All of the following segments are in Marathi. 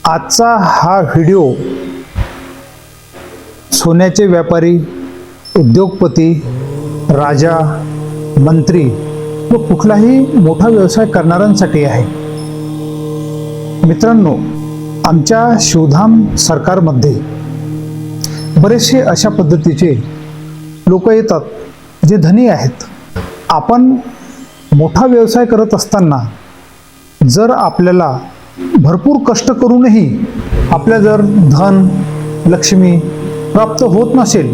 आजचा हा व्हिडिओ सोन्याचे व्यापारी, उद्योगपती, राजा, मंत्री व कुठलाही मोठा व्यवसाय करणाऱ्यांसाठी आहे. मित्रांनो, आमच्या शिवधाम सरकारमध्ये बरेचसे अशा पद्धतीचे लोक येतात जे धनी आहेत. आपण मोठा व्यवसाय करत असताना जर आपल्याला भरपूर कष्ट करूनही आपल्या जर धन, लक्ष्मी प्राप्त होत नसेल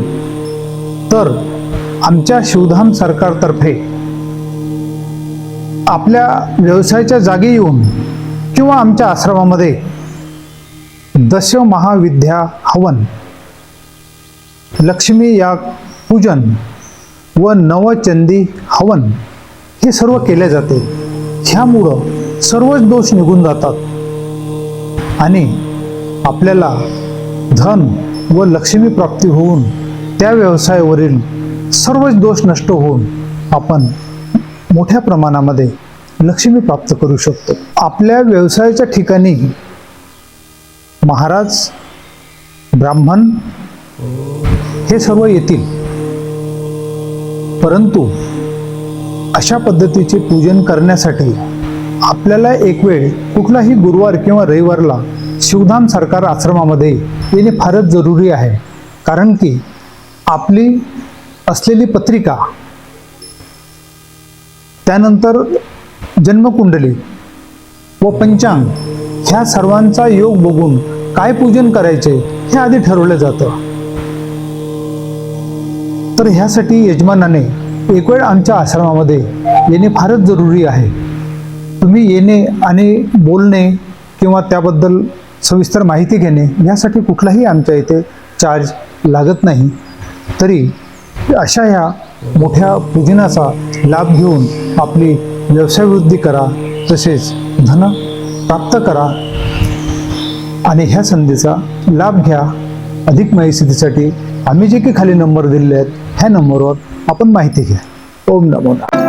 तर आमच्या शिवधाम सरकारतर्फे आपल्या व्यवसायाच्या जागी येऊन किंवा आमच्या आश्रमामध्ये दशमहाविद्या हवन, लक्ष्मी याग पूजन व नवचंदी हवन हे सर्व केले जाते. ह्यामुळं सर्वच दोष निघून जातात आणि आपल्याला धन व लक्ष्मी प्राप्ती होऊन त्या व्यवसायावरील सर्वच दोष नष्ट होऊन आपण मोठ्या प्रमाणामध्ये लक्ष्मी प्राप्त करू शकतो. आपल्या व्यवसायाच्या ठिकाणी महाराज, ब्राह्मण हे सर्व येतील, परंतु अशा पद्धतीचे पूजन करण्यासाठी आपल्याला एक वेळ कुठलाही गुरुवार किंवा रविवारला शिवधाम सरकार आश्रमामध्ये येणे फारच जरुरी आहे. कारण की आपली असलेली पत्रिका, त्यानंतर जन्मकुंडली व पंचांग ह्या सर्वांचा योग बघून काय पूजन करायचे हे आधी ठरवलं जातं. तर ह्यासाठी यजमानाने एक वेळ आमच्या आश्रमामध्ये येणे फारच जरुरी आहे. तुम्ही येणे आणि बोलणे किंवा त्याबद्दल सविस्तर माहिती घेणे यासाठी कुठलाही आमच्या इथे चार्ज लागत नाही. तरी अशा ह्या मोठ्या पूजनाचा लाभ घेऊन आपली व्यवसाय वृद्धी करा, तसेच धन प्राप्त करा आणि ह्या संधीचा लाभ घ्या. अधिक माहितीसाठी आम्ही जे काही खाली नंबर दिलेले आहेत ह्या नंबरवर आपण माहिती घ्या. ओम नमो नारायण.